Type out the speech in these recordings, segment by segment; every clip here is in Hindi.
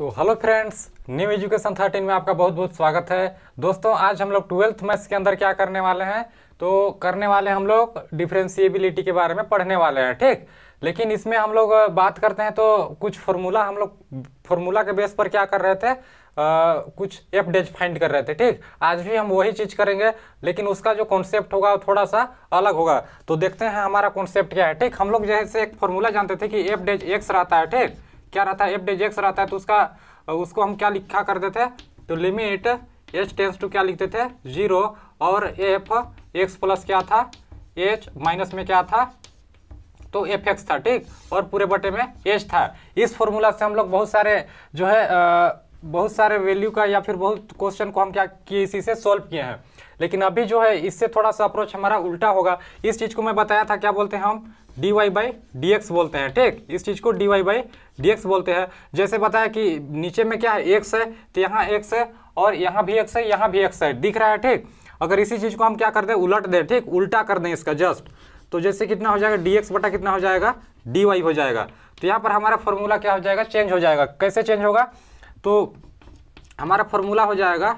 तो हेलो फ्रेंड्स, न्यू एजुकेशन 13 में आपका बहुत बहुत स्वागत है। दोस्तों, आज हम लोग 12th मैथ्स के अंदर क्या करने वाले हैं, तो करने वाले हम लोग डिफरेंशिएबिलिटी के बारे में पढ़ने वाले हैं। ठीक, लेकिन इसमें हम लोग बात करते हैं तो कुछ फार्मूला हम लोग फार्मूला के बेस पर क्या कर रहे थे, कुछ एफ डेज फाइंड कर रहे थे। ठीक, आज भी हम वही चीज करेंगे, लेकिन उसका जो कॉन्सेप्ट होगा वो थोड़ा सा अलग होगा। तो देखते हैं हमारा कॉन्सेप्ट क्या है। ठीक, हम लोग जैसे एक फार्मूला जानते थे कि एफ डेज एक्स रहता है। ठीक, क्या रहता है, एफ डेज एक्स रहता है, तो उसको हम क्या लिखा करते थे, तो लिमिट एच टेंस टू क्या लिखते थे 0 और एफ एक्स प्लस क्या था एच माइनस में क्या था, तो एफ एक्स था। ठीक, और पूरे बटे में एच था। इस फॉर्मूला से हम लोग बहुत सारे जो है बहुत सारे वैल्यू का या फिर बहुत क्वेश्चन को हम क्या किए, इसी से सॉल्व किए हैं। लेकिन अभी जो है इससे थोड़ा सा अप्रोच हमारा उल्टा होगा। इस चीज को मैं बताया था, क्या बोलते हैं हम, D Y by D X बोलते हैं। ठीक, इस चीज को D Y by D X बोलते हैं। जैसे बताया कि नीचे में क्या है, एक्स है, तो यहाँ एक्स है और यहाँ भी एक्स है, यहाँ भी एक्स है, दिख रहा है। ठीक, अगर इसी चीज को हम क्या कर दें, उलट दें, ठीक, उल्टा कर दें इसका जस्ट, तो जैसे कितना हो जाएगा, डी एक्स बटा कितना हो जाएगा, डी वाई हो जाएगा। तो यहाँ पर हमारा फॉर्मूला क्या हो जाएगा, चेंज हो जाएगा। कैसे चेंज होगा, तो हमारा फॉर्मूला हो जाएगा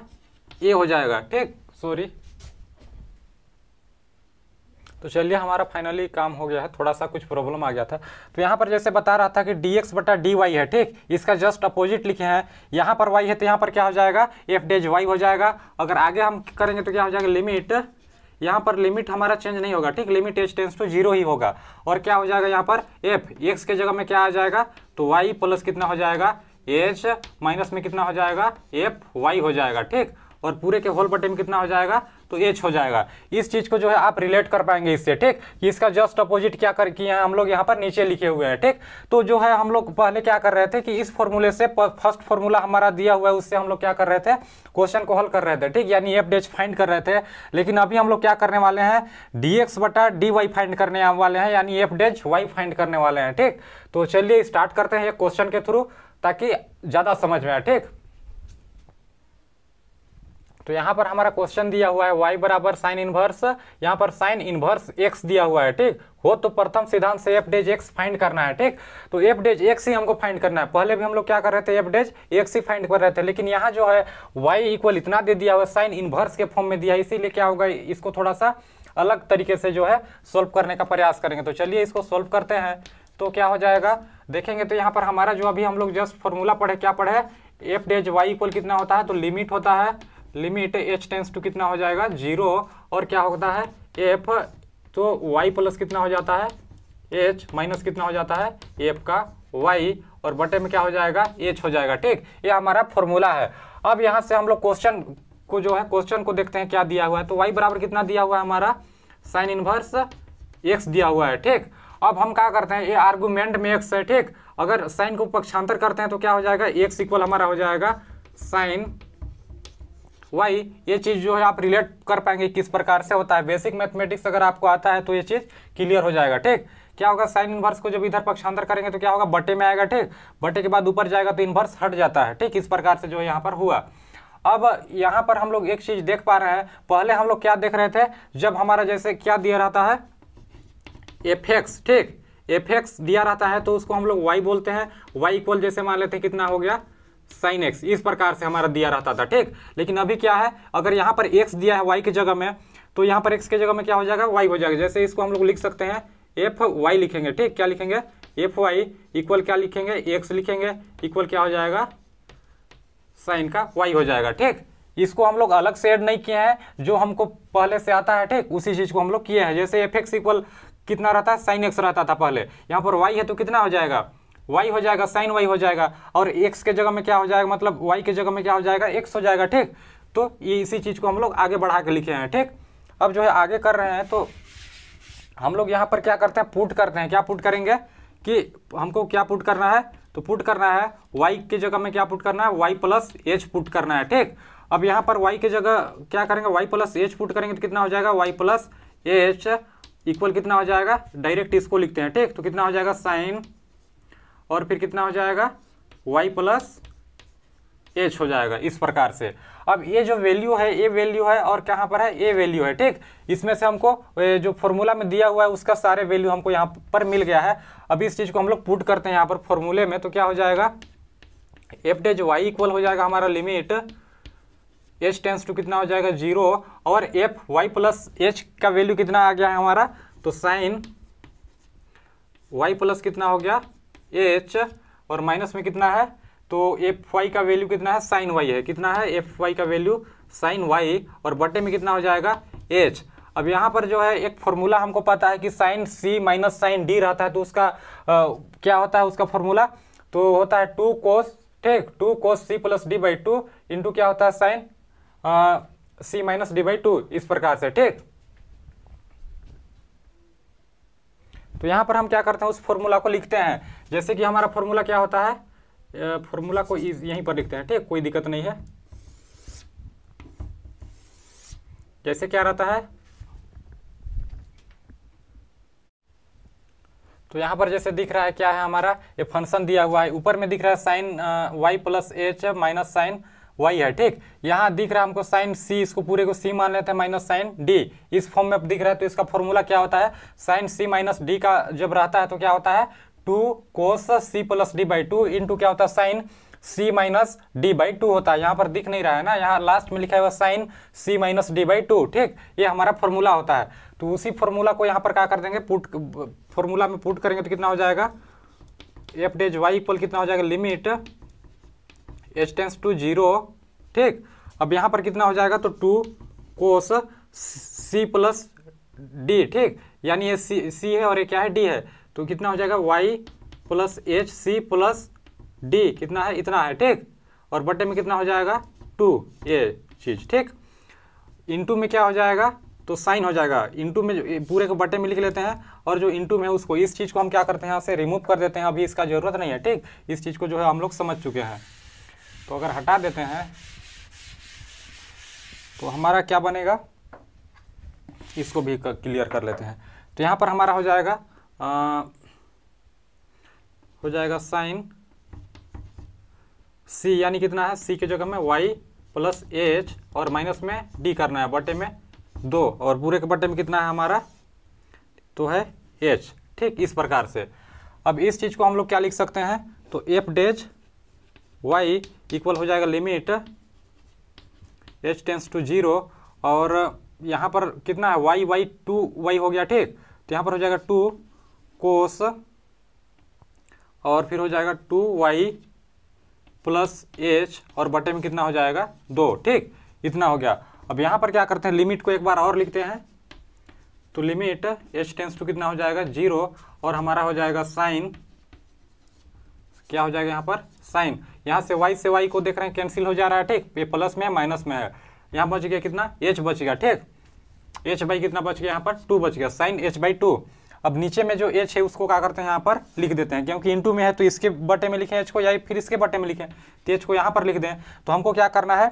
ए हो जाएगा। ठीक, सॉरी, तो चलिए हमारा फाइनली काम हो गया है। थोड़ा सा कुछ प्रॉब्लम आ गया था। तो यहाँ पर जैसे बता रहा था कि dx बटा dy है। ठीक, इसका जस्ट अपोजिट लिखे हैं। यहाँ पर y है तो यहाँ पर क्या हो जाएगा, f डेज y हो जाएगा। अगर आगे हम करेंगे तो क्या हो जाएगा, लिमिट, यहाँ पर लिमिट हमारा चेंज नहीं होगा। ठीक, लिमिट h टेंस टू 0 ही होगा। और क्या हो जाएगा, यहाँ पर f x के जगह में क्या आ जाएगा, तो y प्लस कितना हो जाएगा, h माइनस में कितना हो जाएगा, f y हो जाएगा। ठीक, और पूरे के होल बटे में कितना हो जाएगा, तो h हो जाएगा। इस चीज को जो है आप रिलेट कर पाएंगे इससे। ठीक, कि इसका जस्ट अपोजिट क्या कर किए हैं हम लोग, यहाँ पर नीचे लिखे हुए हैं। ठीक, तो जो है हम लोग पहले क्या कर रहे थे कि इस फॉर्मूले से, फर्स्ट फॉर्मूला हमारा दिया हुआ है, उससे हम लोग क्या कर रहे थे, क्वेश्चन को हल कर रहे थे। ठीक, यानी एफ डेज फाइंड कर रहे थे। लेकिन अभी हम लोग क्या करने वाले हैं, dx बटा dy फाइंड करने वाले हैं, यानी एफ डेज y फाइंड करने वाले हैं। ठीक, तो चलिए स्टार्ट करते हैं एक क्वेश्चन के थ्रू, ताकि ज्यादा समझ में आए। ठीक, तो यहाँ पर हमारा क्वेश्चन दिया हुआ है y बराबर साइन इनवर्स, यहाँ पर साइन इनवर्स x दिया हुआ है। ठीक, हो तो प्रथम सिद्धांत से एफ डेज x फाइंड करना है। ठीक, तो एफ डेज x ही हमको फाइंड करना है। पहले भी हम लोग क्या कर रहे थे, एफ डेज x ही फाइंड कर रहे थे, लेकिन यहाँ जो है y इक्वल इतना दे दिया हुआ, साइन इनवर्स के फॉर्म में दिया, इसीलिए क्या होगा, इसको थोड़ा सा अलग तरीके से जो है सोल्व करने का प्रयास करेंगे। तो चलिए इसको सोल्व करते हैं। तो क्या हो जाएगा, देखेंगे तो यहाँ पर हमारा जो अभी हम लोग जस्ट फॉर्मूला पढ़े, क्या पढ़े, एफ डेज y इक्वल कितना होता है, तो लिमिट होता है, लिमिट h टेंस टू कितना हो जाएगा 0, और क्या होता है f, तो y प्लस कितना हो जाता है h माइनस कितना हो जाता है f का y, और बटे में क्या हो जाएगा h हो जाएगा। ठीक, ये हमारा फॉर्मूला है। अब यहाँ से हम लोग क्वेश्चन को जो है, क्वेश्चन को देखते हैं क्या दिया हुआ है। तो y बराबर कितना दिया हुआ है हमारा, साइन इनवर्स x दिया हुआ है। ठीक, अब हम क्या करते हैं, ये आर्गुमेंट में x है। ठीक, अगर साइन को पक्षांतर करते हैं तो क्या हो जाएगा, x इक्वल हमारा हो जाएगा साइन y। ये चीज जो है आप रिलेट कर पाएंगे किस प्रकार से होता है। बेसिक मैथमेटिक्स अगर आपको आता है तो ये चीज क्लियर हो जाएगा। ठीक, क्या होगा, साइन इनवर्स को जब इधर पक्षांतर करेंगे तो क्या होगा, बटे में आएगा। ठीक, बटे के बाद ऊपर जाएगा तो इनवर्स हट जाता है। ठीक, इस प्रकार से जो है यहाँ पर हुआ। अब यहाँ पर हम लोग एक चीज देख पा रहे हैं, पहले हम लोग क्या देख रहे थे, जब हमारा जैसे क्या दिया रहता है, एफ एक्स। ठीक, एफ एक्स दिया रहता है तो उसको हम लोग y बोलते हैं। y इक्वल जैसे मान लेते हैं कितना हो गया, साइन एक्स, इस प्रकार से हमारा दिया रहता था। ठीक, लेकिन अभी क्या है, अगर यहाँ पर x दिया है y की जगह में, तो यहाँ पर x के जगह में क्या हो जाएगा, y हो जाएगा। जैसे इसको हम लोग लिख सकते हैं एफ वाई लिखेंगे। ठीक, क्या लिखेंगे, एफ वाई इक्वल क्या लिखेंगे, x लिखेंगे, इक्वल क्या हो जाएगा, साइन का y हो जाएगा। ठीक, इसको हम लोग अलग से ऐड नहीं किए हैं, जो हमको पहले से आता है। ठीक, उसी चीज को हम लोग किए हैं। जैसे एफ एक्स इक्वल कितना रहता है, साइन एक्स रहता था पहले, यहाँ पर y है तो कितना हो जाएगा, y हो जाएगा, साइन y हो जाएगा, और x के जगह में क्या हो जाएगा, मतलब y के जगह में क्या हो जाएगा, x हो जाएगा। ठीक, तो ये इसी चीज को हम लोग आगे बढ़ा के लिखे हैं। ठीक, अब जो है आगे कर रहे हैं, तो हम लोग यहाँ पर क्या करते हैं, पुट करते हैं। क्या पुट करेंगे, कि हमको क्या पुट करना है, तो पुट करना है y की जगह में क्या पुट करना है, y प्लस एच पुट करना है। ठीक, अब यहाँ पर y की जगह क्या करेंगे, y प्लस एच पुट करेंगे तो कितना हो जाएगा, y प्लस एच इक्वल कितना हो जाएगा, डायरेक्ट इसको लिखते हैं। ठीक, तो कितना हो जाएगा, साइन, और फिर कितना हो जाएगा, y प्लस एच हो जाएगा, इस प्रकार से। अब ये जो वैल्यू है, ये वैल्यू है, और कहाँ पर है, ये वैल्यू है। ठीक, इसमें से हमको जो फॉर्मूला में दिया हुआ है उसका सारे वैल्यू हमको यहाँ पर मिल गया है। अब इस चीज को हम लोग पुट करते हैं यहाँ पर फॉर्मूले में, तो क्या हो जाएगा, एफ डेज वाई इक्वल हो जाएगा हमारा लिमिट एच टेंस टू कितना हो जाएगा 0 और एफ वाई प्लस एच का वैल्यू कितना आ गया है हमारा, तो साइन वाई प्लस कितना हो गया एच और माइनस में कितना है, तो एफ वाई का वैल्यू कितना है साइन वाई है, कितना है एफ वाई का वैल्यू साइन वाई और बटे में कितना हो जाएगा एच। अब यहाँ पर जो है एक फॉर्मूला हमको पता है कि sign C minus sign D रहता है, तो उसका क्या होता है उसका फॉर्मूला, तो होता है 2 कोस, ठीक 2 cos C plus D by 2 into क्या होता है sine C minus D by 2, इस प्रकार से, ठीक। तो यहां पर हम क्या करते हैं उस फॉर्मूला को लिखते हैं, जैसे कि हमारा फॉर्मूला क्या होता है, फॉर्मूला को यहीं पर लिखते हैं, ठीक, कोई दिक्कत नहीं है। जैसे क्या रहता है, तो यहां पर जैसे दिख रहा है क्या है हमारा, ये फंक्शन दिया हुआ है, ऊपर में दिख रहा है sine Y plus H minus sine Y है, ठीक। यहाँ दिख रहा है हमको साइन सी, इसको पूरे को सी मान लेते हैं, माइनस साइन डी, इस फॉर्म में दिख रहा है। तो इसका फॉर्मूला क्या होता है, साइन सी माइनस डी का जब रहता है तो क्या होता है 2 cos C plus D by 2 into क्या होता है sine C minus D by 2 होता है। यहाँ पर दिख नहीं रहा है ना, यहाँ लास्ट में लिखा हुआ sine C minus D by 2, ठीक, ये हमारा फॉर्मूला होता है। तो उसी फॉर्मूला को यहाँ पर क्या कर देंगे, पुट फॉर्मूला में पुट करेंगे तो कितना हो जाएगा, एफ डेज वाई इक्वल कितना हो जाएगा लिमिट एच टेंस टू 0, ठीक। अब यहाँ पर कितना हो जाएगा, तो 2 कोस सी प्लस डी, ठीक, यानी ये सी है और ये क्या है डी है, तो कितना हो जाएगा Y plus H C plus D, कितना है इतना है, ठीक, और बटे में कितना हो जाएगा 2, ये चीज, ठीक। इंटू में क्या हो जाएगा, तो साइन हो जाएगा, इंटू में पूरे को बटे में लिख लेते हैं, और जो इंटू में उसको इस चीज को हम क्या करते हैं यहाँ से रिमूव कर देते हैं, अभी इसका जरूरत नहीं है, ठीक, इस चीज को जो है हम लोग समझ चुके हैं। तो अगर हटा देते हैं तो हमारा क्या बनेगा, इसको भी क्लियर कर लेते हैं। तो यहाँ पर हमारा हो जाएगा साइन सी, यानी कितना है सी के जगह में वाई प्लस एच और माइनस में डी करना है, बटे में 2 और पूरे के बटे में कितना है हमारा, तो है एच, ठीक, इस प्रकार से। अब इस चीज को हम लोग क्या लिख सकते हैं, तो एफ डेज वाई इक्वल हो जाएगा लिमिट एच टेंस टू 0 और यहाँ पर कितना है वाई वाई 2 वाई हो गया, ठीक, तो यहाँ पर हो जाएगा 2 कोस और फिर हो जाएगा 2 वाई प्लस एच और बटे में कितना हो जाएगा 2, ठीक, इतना हो गया। अब यहाँ पर क्या करते हैं, लिमिट को एक बार और लिखते हैं, तो लिमिट एच टेंस टू कितना हो जाएगा 0 और हमारा हो जाएगा साइन, क्या हो जाएगा यहाँ पर साइन, यहाँ से y को देख रहे हैं कैंसिल हो जा रहा है, ठीक, ये प्लस में है माइनस में है, यहाँ बच गया कितना h बच गया, ठीक, h बाई कितना बच गया यहाँ पर 2 बच गया, साइन h बाई 2। अब नीचे में जो h है उसको क्या करते हैं यहाँ पर लिख देते हैं, क्योंकि इंटू में है तो इसके बटे में लिखें h को, या फिर इसके बटे में लिखें तो h को यहाँ पर लिख दें। तो हमको क्या करना है,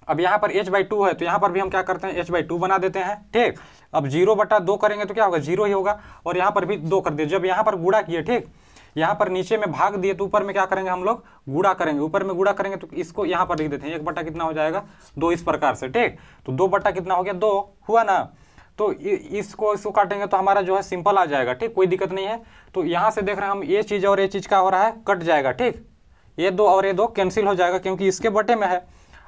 अब यहाँ पर h बाई 2 है तो यहाँ पर भी हम क्या करते हैं h बाई 2 बना देते हैं, ठीक। अब 0 बटा 2 करेंगे तो क्या होगा 0 ही होगा, और यहाँ पर भी 2 कर दिए, जब यहाँ पर गुणा किए, ठीक, यहाँ पर नीचे में भाग दिए तो ऊपर में क्या करेंगे हम लोग गुणा करेंगे, ऊपर में गुणा करेंगे तो इसको यहाँ पर लिख देते हैं 1 बटा कितना हो जाएगा 2, इस प्रकार से, ठीक। तो 2 बटा कितना हो गया 2 हुआ ना, तो इसको काटेंगे तो हमारा जो है सिंपल आ जाएगा, ठीक, कोई दिक्कत नहीं है। तो यहाँ से देख रहे हैं हम ये चीज और ये चीज का हो रहा है कट जाएगा, ठीक, ये 2 और ये 2 कैंसिल हो जाएगा क्योंकि इसके बटे में है।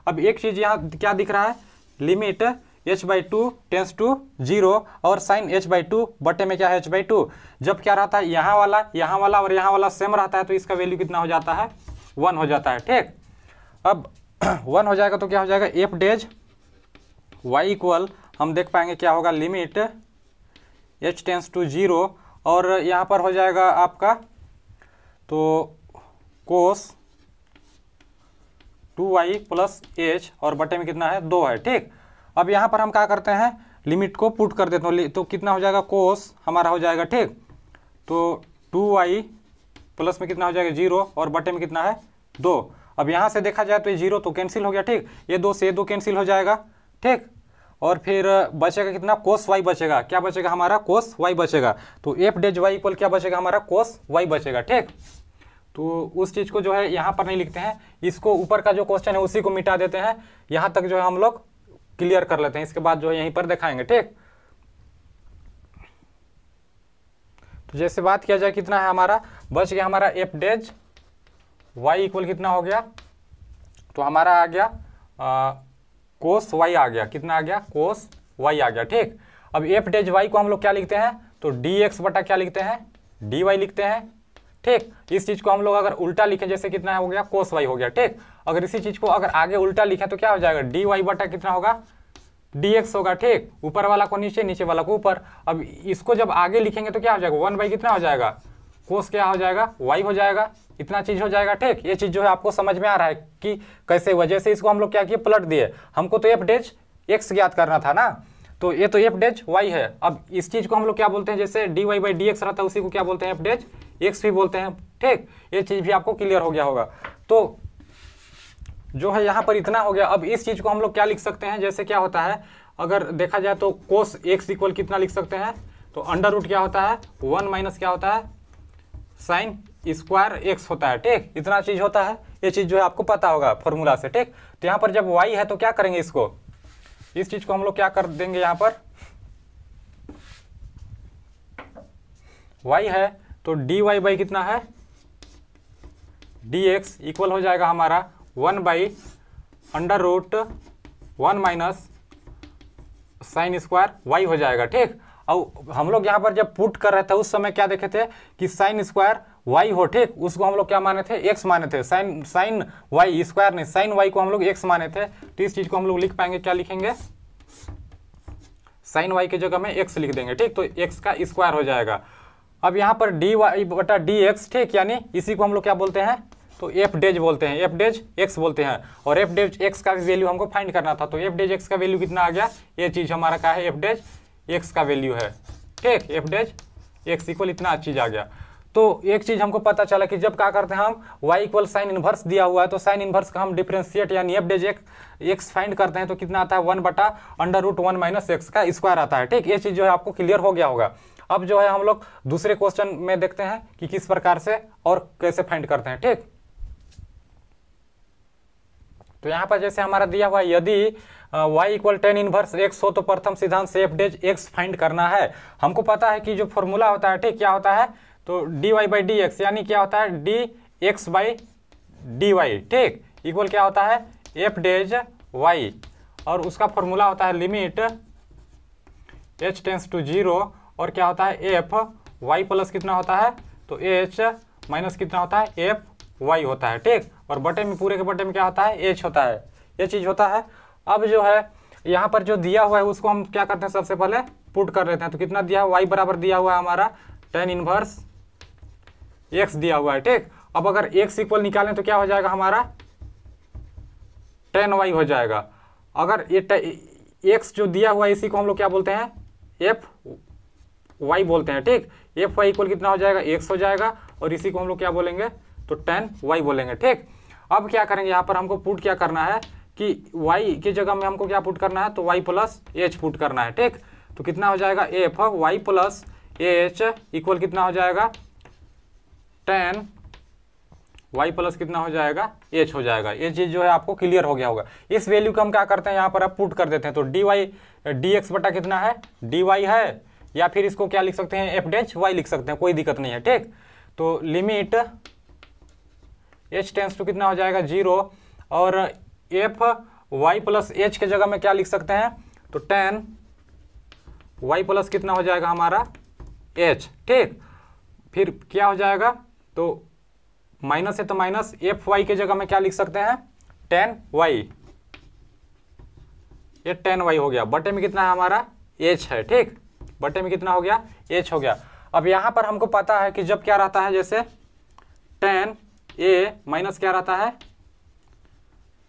अब एक चीज यहाँ क्या दिख रहा है, limit h by 2 tends to 0 और साइन h बाई 2 बटे में क्या है h बाई 2। जब क्या रहता है यहाँ वाला और यहाँ वाला सेम रहता है तो इसका वैल्यू कितना हो जाता है 1 हो जाता है, ठीक। अब 1 हो जाएगा तो क्या हो जाएगा एफ डेज वाई इक्वल हम देख पाएंगे क्या होगा लिमिट h टेंस टू 0 और यहाँ पर हो जाएगा आपका तो कोस 2y प्लस एच और बटे में कितना है 2 है, ठीक। अब यहाँ पर हम क्या करते हैं लिमिट को पुट कर देते हैं, तो कितना हो जाएगा कोस हमारा हो जाएगा, ठीक, तो 2y प्लस में कितना हो जाएगा 0 और बटे में कितना है 2। अब यहाँ से देखा जाए तो ये 0 तो कैंसिल हो गया, ठीक, ये 2 से ये 2 कैंसिल हो जाएगा, ठीक, और फिर बचेगा कितना कोस y बचेगा, क्या बचेगा हमारा कोस y बचेगा। तो एफ डेज वाई इक्वल क्या बचेगा हमारा कोस y बचेगा, ठीक। तो उस चीज को जो है यहाँ पर नहीं लिखते हैं, इसको ऊपर का जो क्वेश्चन है उसी को मिटा देते हैं, यहाँ तक जो है हम लोग क्लियर कर लेते हैं, इसके बाद जो है यहीं पर दिखाएंगे, ठीक। तो जैसे बात किया जाए कितना है हमारा बच गया हमारा एफ डेज y इक्वल कितना हो गया, तो हमारा आ गया कोस y आ गया, कितना आ गया, कोस y आ गया। ठीक, अब एफ डेज y को हम लोग क्या लिखते हैं, तो dx बटा क्या लिखते हैं, dy लिखते हैं। ठीक, इस चीज को हम लोग अगर उल्टा लिखें जैसे कितना हो गया, कोस y हो गया। ठीक, अगर इसी चीज को अगर आगे उल्टा लिखें तो क्या हो जाएगा, dy बटा कितना होगा, dx होगा। ठीक, ऊपर वाला को नीचे, नीचे वाला को ऊपर। अब इसको जब आगे लिखेंगे तो क्या हो जाएगा, 1 कितना हो जाएगा, कोस क्या हो जाएगा, y हो जाएगा, इतना चीज हो जाएगा। ठीक, ये चीज जो है आपको समझ में आ रहा है कि कैसे वजह से इसको हम लोग क्या किए, पलट दिए। हमको तो एफ डेज x ज्ञात करना था ना, तो ये तो एफ डेज y है। अब इस चीज को हम लोग क्या बोलते हैं, जैसे dy बाई dx रहता है उसी को क्या बोलते हैं, एफ डेज x भी बोलते हैं। ठीक, ये चीज भी आपको क्लियर हो गया होगा। तो जो है यहाँ पर इतना हो गया। अब इस चीज को हम लोग क्या लिख सकते हैं, जैसे क्या होता है, अगर देखा जाए तो कोस x इक्वल कितना लिख सकते हैं, तो अंडर रूट क्या होता है, 1 माइनस क्या होता है, साइन स्क्वायर x होता है। ठीक, इतना चीज होता है, ये चीज जो है आपको पता होगा फॉर्मूला से। ठीक, तो यहाँ पर जब y है तो क्या करेंगे, इसको, इस चीज को हम लोग क्या कर देंगे, यहाँ पर y है तो dy बाई कितना है, dx इक्वल हो जाएगा हमारा 1 by under root 1 minus sine square y हो जाएगा। ठीक, और हम लोग यहाँ पर जब पुट कर रहे थे उस समय क्या देखे थे कि साइन स्क्वायर y हो। ठीक, उसको हम लोग क्या माने थे, x माने थे, साइन y स्क्वायर नहीं, साइन y को हम लोग x माने थे। तो इस चीज को हम लोग लिख पाएंगे, क्या लिखेंगे, साइन y की जगह में x लिख देंगे। ठीक, तो x का स्क्वायर हो जाएगा। अब यहाँ पर dy बटा dx, ठीक, यानी इसी को हम लोग क्या बोलते हैं, तो एफ डेज बोलते हैं, एफ डेज एक्स बोलते हैं। और एफ डेज एक्स का भी वैल्यू हमको फाइंड करना था, तो एफ डेज एक्स का वैल्यू कितना आ गया, ये चीज हमारा क्या है, एफ डेज एक्स का वैल्यू है। ठीक, एफ डेज एक्स इक्वल इतना चीज आ गया। तो एक चीज हमको पता चला कि जब क्या करते हैं हम, y इक्वल साइन इनवर्स दिया हुआ है तो साइन इनवर्स का हम डिफरेंशिएट यानी एफ डेज एक्स फाइंड करते हैं तो कितना आता है, 1 बटा अंडर रूट 1 माइनस एक्स का स्क्वायर आता है। ठीक, ये चीज जो है आपको क्लियर हो गया होगा। अब जो है हम लोग दूसरे क्वेश्चन में देखते हैं कि किस प्रकार से और कैसे फाइंड करते हैं। ठीक, तो यहाँ पर जैसे हमारा दिया हुआ यदि y equal tan inverse x हो तो प्रथम सिद्धांत से एफ डेज x फाइंड करना है। हमको पता है कि जो फॉर्मूला होता है, ठीक, क्या होता है, तो dy बाई डी एक्स यानी क्या होता है, dx बाई dy। ठीक, इक्वल क्या होता है, एफ डेज y, और उसका फॉर्मूला होता है लिमिट h टेंस टू 0 और क्या होता है, एफ y प्लस कितना होता है, तो h माइनस कितना होता है, एफ y होता है। ठीक, और बटे में, पूरे के बटे में क्या होता है, h होता है, ये चीज होता है। अब जो है यहाँ पर जो दिया हुआ है उसको हम क्या करते हैं, सबसे पहले पुट कर लेते हैं। तो कितना दिया है, y बराबर दिया हुआ है हमारा टेन इनवर्स x दिया हुआ है। ठीक, अब अगर x इक्वल निकालें तो क्या हो जाएगा हमारा, टेन y हो जाएगा। अगर ये x जो दिया हुआ है इसी को हम लोग क्या बोलते हैं, एफ y बोलते हैं। ठीक, एफ y इक्वल कितना हो जाएगा, x हो जाएगा, और इसी को हम लोग क्या बोलेंगे, तो टेन y बोलेंगे। ठीक, अब क्या करेंगे, यहाँ पर हमको पुट क्या करना है कि y की जगह में हमको क्या पुट करना है, तो y प्लस एच पुट करना है। ठीक, तो कितना हो जाएगा, F y plus H equal कितना हो जाएगा, टेन y प्लस कितना हो जाएगा, h हो जाएगा। ये चीज जो है आपको क्लियर हो गया होगा। इस वैल्यू को हम क्या करते हैं, यहाँ पर आप पुट कर देते हैं। तो dy dx बटा कितना है, dy है, या फिर इसको क्या लिख सकते हैं, एफ डेज y लिख सकते हैं, कोई दिक्कत नहीं है। ठीक, तो लिमिट h टेंस टू कितना हो जाएगा, 0, और एफ y प्लस एच के जगह में क्या लिख सकते हैं, तो टेन y प्लस कितना हो जाएगा हमारा, h। ठीक, फिर क्या हो जाएगा, तो माइनस है तो माइनस, एफ y के जगह में क्या लिख सकते हैं, टेन y, ये टेन y हो गया। बटे में कितना है हमारा, h है। ठीक, बटे में कितना हो गया, h हो गया। अब यहाँ पर हमको पता है कि जब क्या रहता है, जैसे टेन a माइनस क्या रहता है,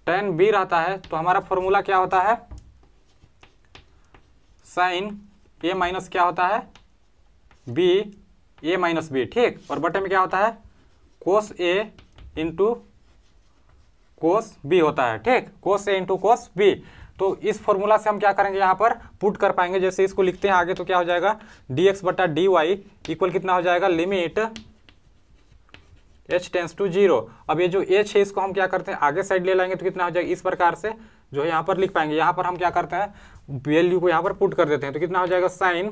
टेन b रहता है, तो हमारा फॉर्मूला क्या होता है, साइन a माइनस क्या होता है, b, a माइनस b। ठीक, और बटे में क्या होता है, कोस a इंटू कोस b होता है। ठीक, कोस a इंटू कोस b। तो इस फॉर्मूला से हम क्या करेंगे, यहाँ पर पुट कर पाएंगे। जैसे इसको लिखते हैं आगे, तो क्या हो जाएगा, dx बटा dy इक्वल कितना हो जाएगा, लिमिट h टेंस टू 0। अब ये जो h है इसको हम क्या करते हैं, आगे साइड ले लाएंगे तो कितना हो जाएगा, इस प्रकार से जो है यहाँ पर लिख पाएंगे। यहाँ पर हम क्या करते हैं, वैल्यू को यहाँ पर पुट कर देते हैं, तो कितना हो जाएगा, साइन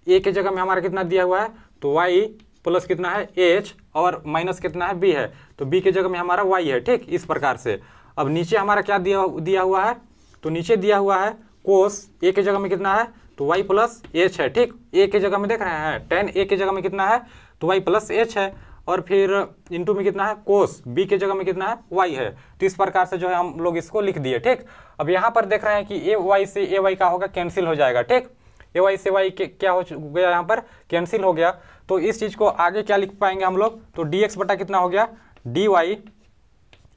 a के जगह में हमारा कितना दिया हुआ है, तो y प्लस कितना है एच और माइनस कितना है बी है, तो बी की जगह में हमारा वाई है, ठीक, इस प्रकार से। अब नीचे हमारा क्या दिया हुआ है, तो नीचे दिया हुआ है कोस ए की जगह में कितना है, तो वाई प्लस एच है, ठीक। ए की जगह में देख रहे हैं टेन ए की जगह में कितना है, तो वाई प्लस एच है, और फिर इंटू में कितना है कोस बी के जगह में कितना है वाई है। तो इस प्रकार से जो है हम लोग इसको लिख दिए, ठीक। अब यहाँ पर देख रहे हैं कि ए वाई से ए वाई का होगा कैंसिल हो जाएगा, ठीक। ए वाई से वाई क्या हो गया, यहाँ पर कैंसिल हो गया। तो इस चीज़ को आगे क्या लिख पाएंगे हम लोग, तो डी एक्स बटा कितना हो गया डी वाई,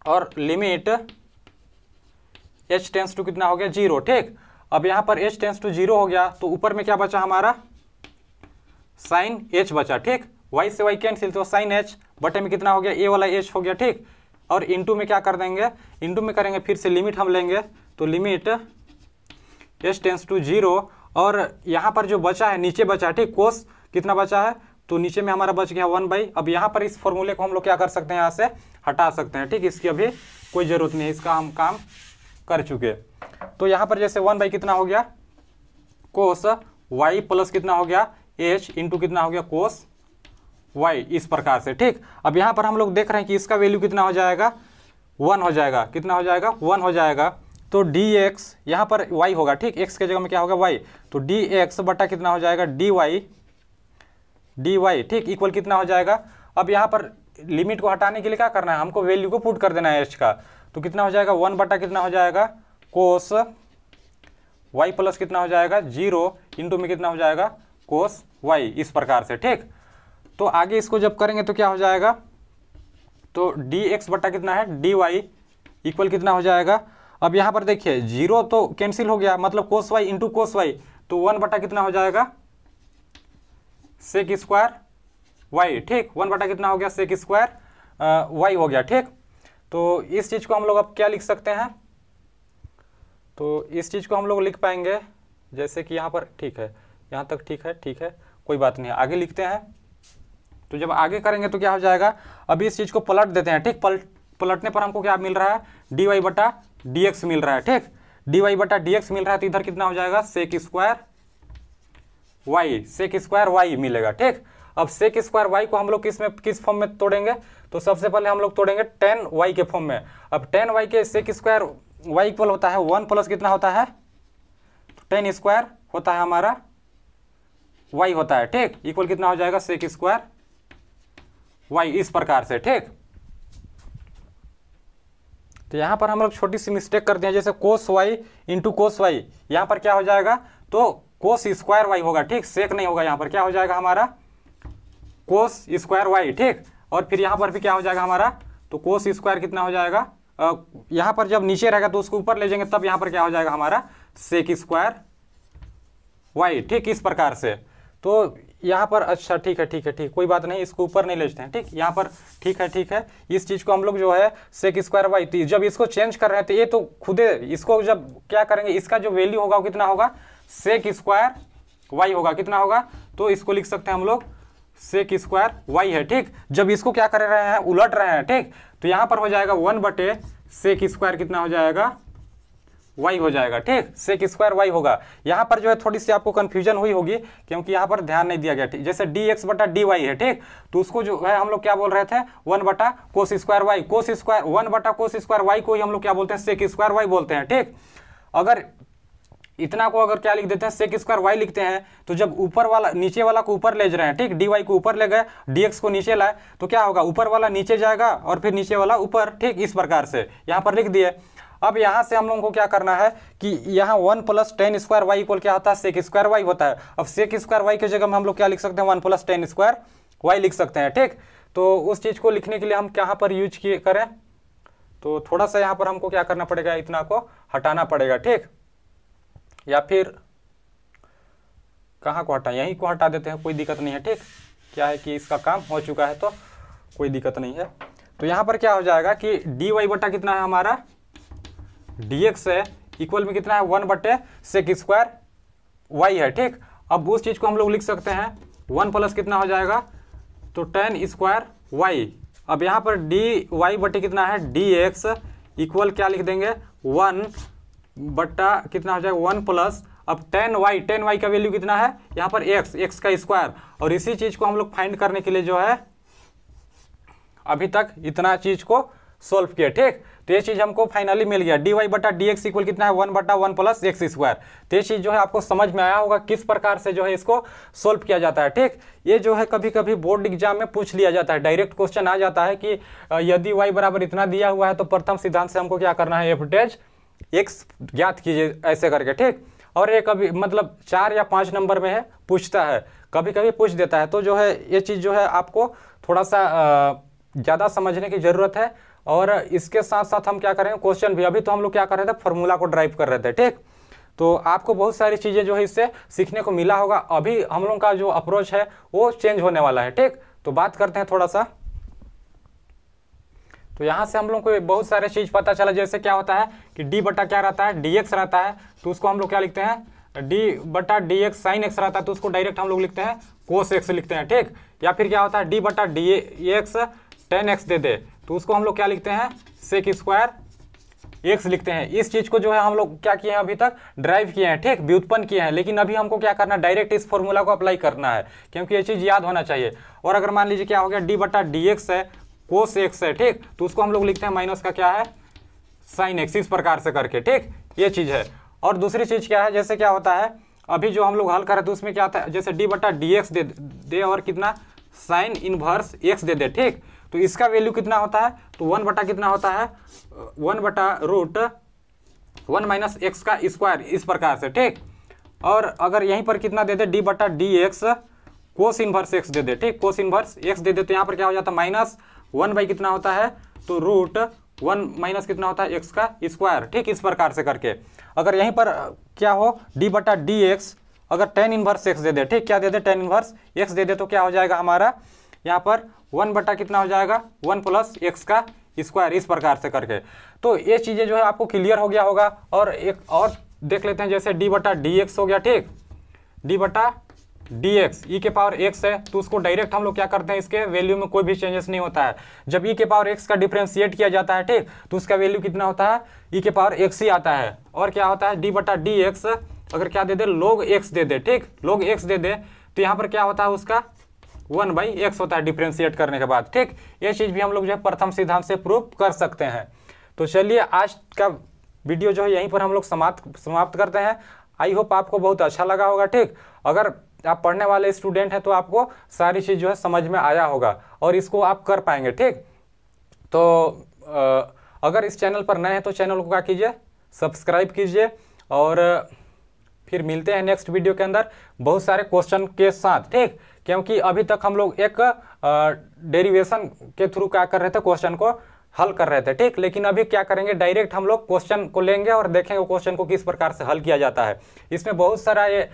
और लिमिट एच टेंस टू कितना हो गया 0, ठीक। अब यहाँ पर एच टेंस टू 0 हो गया, तो ऊपर में क्या बचा हमारा साइन एच बचा, ठीक। वाई से वाई कैंसिल, तो साइन एच बटे में कितना हो गया ए वाला एच हो गया, ठीक। और इंटू में क्या कर देंगे, इंटू में करेंगे फिर से लिमिट हम लेंगे, तो लिमिट एच टेंस टू 0, और यहाँ पर जो बचा है नीचे बचा है, ठीक, कोस कितना बचा है, तो नीचे में हमारा बच गया 1/। अब यहाँ पर इस फॉर्मूले को हम लोग क्या कर सकते हैं, यहाँ से हटा सकते हैं, ठीक। इसकी अभी कोई ज़रूरत नहीं है, इसका हम काम कर चुके। तो यहाँ पर जैसे 1/, कितना हो गया कोस वाई प्लस कितना हो गया एच इंटू कितना हो गया कोस वाई, इस प्रकार से, ठीक। अब यहाँ पर हम लोग देख रहे हैं कि इसका वैल्यू कितना हो जाएगा 1 हो जाएगा, कितना हो जाएगा 1 हो जाएगा। तो डी एक्स यहाँ पर वाई होगा, ठीक, एक्स के जगह में क्या होगा वाई, तो डी एक्स बटा कितना हो जाएगा डी वाई, ठीक, इक्वल कितना हो जाएगा। अब यहाँ पर लिमिट को हटाने के लिए क्या करना है, हमको वैल्यू को पुट कर देना है एच का, तो कितना हो जाएगा 1 बटा कितना हो जाएगा कोस वाई प्लस कितना हो जाएगा 0 इंटू में कितना हो जाएगा कोस वाई, इस प्रकार से, ठीक। तो आगे इसको जब करेंगे तो क्या हो जाएगा, तो डी एक्स बटा कितना है डी वाई इक्वल कितना हो जाएगा। अब यहाँ पर देखिए 0 तो कैंसिल हो गया, मतलब cos y into cos y, तो 1 बटा कितना हो जाएगा सेक स्क्वायर वाई, ठीक, 1 बटा कितना हो गया सेक स्क्वायर वाई हो गया, ठीक। तो इस चीज़ को हम लोग अब क्या लिख सकते हैं, तो इस चीज़ को हम लोग लिख पाएंगे जैसे कि यहाँ पर, ठीक है, यहाँ तक ठीक है, ठीक है, कोई बात नहीं, आगे लिखते हैं। तो जब आगे करेंगे तो क्या हो जाएगा, अभी इस चीज़ को पलट देते हैं, ठीक। पलटने पर हमको क्या मिल रहा है डी वाई बटा डी एक्स मिल रहा है, ठीक, डी वाई बटा डी एक्स मिल रहा है, तो इधर कितना हो जाएगा सेक स्क्वायर वाई मिलेगा, ठीक। अब सेक स्क्वायर वाई को हम लोग किस फॉर्म में तोड़ेंगे, तो सबसे पहले हम लोग तोड़ेंगे टेन वाई के फॉर्म में। अब टेन वाई के सेक स्क्वायर वाई इक्वल होता है 1 प्लस कितना होता है, तो टेन स्क्वायर होता है हमारा वाई होता है, ठीक, इक्वल कितना हो जाएगा सेक स्क्वायर वाई, इस प्रकार से, ठीक। तो यहाँ पर हम लोग छोटी सी मिस्टेक करते हैं, जैसे cos y into cos y, यहाँ पर क्या हो जाएगा, तो कोस स्क्वायर वाई होगा, ठीक, सेक नहीं होगा, यहाँ पर क्या हो जाएगा हमारा कोस स्क्वायर वाई, ठीक। और फिर यहाँ पर भी क्या हो जाएगा हमारा, तो कोस स्क्वायर कितना हो जाएगा, यहाँ पर जब नीचे रहेगा तो उसको ऊपर ले जाएंगे, तब यहाँ पर क्या हो जाएगा हमारा सेक स्क्वायर वाई, ठीक, इस प्रकार से। तो यहाँ पर अच्छा ठीक है, ठीक है, ठीक, कोई बात नहीं, इसको ऊपर नहीं ले जाते हैं, ठीक, यहाँ पर ठीक है, ठीक है। इस चीज़ को हम लोग जो है सेक स्क्वायर वाई, तो जब इसको चेंज कर रहे हैं तो ये तो खुदे इसको जब क्या करेंगे, इसका जो वैल्यू होगा वो कितना होगा सेक स्क्वायर वाई होगा, कितना होगा, तो इसको लिख सकते हैं हम लोग सेक स्क्वायर वाई है, ठीक। जब इसको क्या कर रहे हैं उलट रहे हैं, ठीक, तो यहाँ पर हो जाएगा 1 बटे सेक स्क्वायर कितना हो जाएगा वाई हो जाएगा, ठीक, सेक स्क्वायर वाई होगा। यहाँ पर जो है थोड़ी सी आपको कंफ्यूजन हुई होगी क्योंकि यहाँ पर ध्यान नहीं दिया गया, ठीक। जैसे डी एक्स बटा डी वाई है, ठीक, तो उसको जो है हम लोग क्या बोल रहे थे 1 बटा cos square Y, cos square 1 बटा कोस स्क्वायर वाई को ही हम लोग क्या बोलते हैं सेक स्क्वायर वाई बोलते हैं, ठीक। अगर इतना को अगर क्या लिख देते हैं सेक स्क्वायर वाई लिखते हैं, तो जब ऊपर वाला नीचे वाला को ऊपर ले जा रहे हैं, ठीक, डी वाई को ऊपर ले गए डी एक्स को नीचे लाए, तो क्या होगा ऊपर वाला नीचे जाएगा और फिर नीचे वाला ऊपर, ठीक, इस प्रकार से यहाँ पर लिख दिए। अब यहाँ से हम लोगों को क्या करना है कि यहाँ 1 plus tan square Y equal क्या होता है सेक स्क्वायर वाई होता है। अब सेक स्क्वायर वाई की जगह में हम लोग क्या लिख सकते हैं 1 प्लस टेन स्क्वायर वाई लिख सकते हैं, ठीक। तो उस चीज़ को लिखने के लिए हम कहाँ पर यूज करें, तो थोड़ा सा यहाँ पर हमको क्या करना पड़ेगा, इतना को हटाना पड़ेगा, ठीक, या फिर कहाँ को हटाएं, यहीं को हटा देते हैं, कोई दिक्कत नहीं है, ठीक। क्या है कि इसका काम हो चुका है तो कोई दिक्कत नहीं है। तो यहाँ पर क्या हो जाएगा कि डी वाई बटा कितना है हमारा डी एक्स है इक्वल में कितना है 1 बटे सेक स्क्वायर वाई है, ठीक। अब उस चीज़ को हम लोग लिख सकते हैं 1 प्लस कितना हो जाएगा, तो टेन स्क्वायर वाई। अब यहाँ पर डी वाई बटे कितना है डी एक्स इक्वल क्या लिख देंगे 1 बट्टा कितना हो जाएगा 1 प्लस, अब टेन वाई का वैल्यू कितना है यहाँ पर एक्स का स्क्वायर, और इसी चीज को हम लोग फाइंड करने के लिए जो है अभी तक इतना चीज को सोल्व किया। ठीक, तो ये चीज हमको फाइनली मिल गया, dy बटा डी एक्स इक्वल कितना है 1/1 प्लस एक्स स्क्वायर। तो ये चीज जो है आपको समझ में आया होगा किस प्रकार से जो है इसको सोल्व किया जाता है। ठीक, ये जो है कभी कभी बोर्ड एग्जाम में पूछ लिया जाता है, डायरेक्ट क्वेश्चन आ जाता है कि यदि y बराबर इतना दिया हुआ है तो प्रथम सिद्धांत से हमको क्या करना है, एफ डैश एक्स ज्ञात कीजिए ऐसे करके। ठीक, और ये कभी मतलब 4 या 5 नंबर में है पूछता है, कभी कभी पूछ देता है। तो जो है ये चीज़ जो है आपको थोड़ा सा ज़्यादा समझने की ज़रूरत है। और इसके साथ साथ हम क्या करेंगे, क्वेश्चन भी, अभी तो हम लोग क्या कर रहे थे, फॉर्मूला को ड्राइव कर रहे थे। ठीक, तो आपको बहुत सारी चीज़ें जो है इससे सीखने को मिला होगा। अभी हम लोग का जो अप्रोच है वो चेंज होने वाला है। ठीक, तो बात करते हैं थोड़ा सा। तो यहाँ से हम लोग को बहुत सारे चीज़ पता चला, जैसे क्या होता है कि डी बटा क्या रहता है, डी एक्स रहता है, तो उसको हम लोग क्या लिखते हैं, डी बटा डी एक्स साइन एक्स रहता है, तो उसको डायरेक्ट हम लोग लिखते हैं कोस एक्स लिखते हैं। ठीक, या फिर क्या होता है, डी बटा डी एक्स टेन एक्स दे दे तो उसको हम लोग क्या लिखते हैं, सेक स्क्वायर एक्स लिखते हैं। इस चीज़ को जो है हम लोग क्या किए हैं, अभी तक ड्राइव किए हैं, ठीक, व्युत्पन्न किए हैं, लेकिन अभी हमको क्या करना है, डायरेक्ट इस फॉर्मूला को अप्लाई करना है, क्योंकि ये चीज़ याद होना चाहिए। और अगर मान लीजिए क्या हो गया, डी बटा डी एक्स है, कोस एक्स है, ठीक, तो उसको हम लोग लिखते हैं माइनस का क्या है, साइन एक्स, इस प्रकार से करके। ठीक, ये चीज़ है। और दूसरी चीज़ क्या है, जैसे क्या होता है, अभी जो हम लोग हल करें तो उसमें क्या होता है, जैसे डी बटा डी एक्स दे और कितना साइन इनवर्स एक्स दे दे। ठीक, तो इसका वैल्यू कितना होता है, तो 1 बटा कितना होता है, 1 बटा रूट 1 माइनस एक्स का स्क्वायर, इस प्रकार से। ठीक, और अगर यहीं पर कितना दे दे, डी बटा D X cos inverse X दे दे। ठीक, कोस इनवर्स एक्स दे दे तो यहाँ पर क्या हो जाता है, माइनस 1 बाई कितना होता है, तो रूट 1 माइनस कितना होता है, एक्स का स्क्वायर। ठीक, इस प्रकार से करके। अगर यहीं पर क्या हो, डी बटा डी एक्स अगर टेन इनवर्स एक्स दे दे, ठीक, क्या दे दे, टेन इनवर्स एक्स दे दे, तो क्या हो जाएगा हमारा यहाँ पर 1 बटा कितना हो जाएगा, 1 प्लस एक्स का स्क्वायर, इस प्रकार से करके। तो ये चीज़ें जो है आपको क्लियर हो गया होगा। और एक और देख लेते हैं, जैसे डी बटा डी एक्स हो गया। ठीक, डी बटा डी एक्स ई के पावर एक्स है, तो उसको डायरेक्ट हम लोग क्या करते हैं, इसके वैल्यू में कोई भी चेंजेस नहीं होता है। जब ई के पावर एक्स का डिफ्रेंशिएट किया जाता है, ठीक, तो उसका वैल्यू कितना होता है, ई के पावर एक्स ही आता है। और क्या होता है, डी बटा डी एक्स अगर क्या दे दे, log एक्स दे दे, ठीक, log एक्स दे दे, तो यहाँ पर क्या होता है, उसका 1 बाई एक्स होता है डिफ्रेंशिएट करने के बाद। ठीक, ये चीज़ भी हम लोग जो है प्रथम सिद्धांत से प्रूव कर सकते हैं। तो चलिए आज का वीडियो जो है यहीं पर हम लोग समाप्त करते हैं। आई होप आपको बहुत अच्छा लगा होगा। ठीक, अगर आप पढ़ने वाले स्टूडेंट हैं तो आपको सारी चीज़ जो है समझ में आया होगा और इसको आप कर पाएंगे। ठीक, तो अगर इस चैनल पर नए हैं तो चैनल को क्या कीजिए, सब्सक्राइब कीजिए। और फिर मिलते हैं नेक्स्ट वीडियो के अंदर बहुत सारे क्वेश्चन के साथ। ठीक, क्योंकि अभी तक हम लोग एक डेरिवेशन के थ्रू क्या कर रहे थे, क्वेश्चन को हल कर रहे थे। ठीक, लेकिन अभी क्या करेंगे, डायरेक्ट हम लोग क्वेश्चन को लेंगे और देखेंगे क्वेश्चन को किस प्रकार से हल किया जाता है। इसमें बहुत सारा ये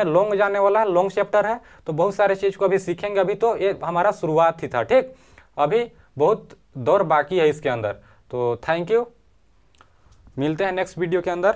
लॉन्ग जाने वाला है, लॉन्ग चैप्टर है, तो बहुत सारे चीज़ को अभी सीखेंगे। अभी तो ये हमारा शुरुआत ही था। ठीक, अभी बहुत दौर बाकी है इसके अंदर। तो थैंक यू, मिलते हैं नेक्स्ट वीडियो के अंदर।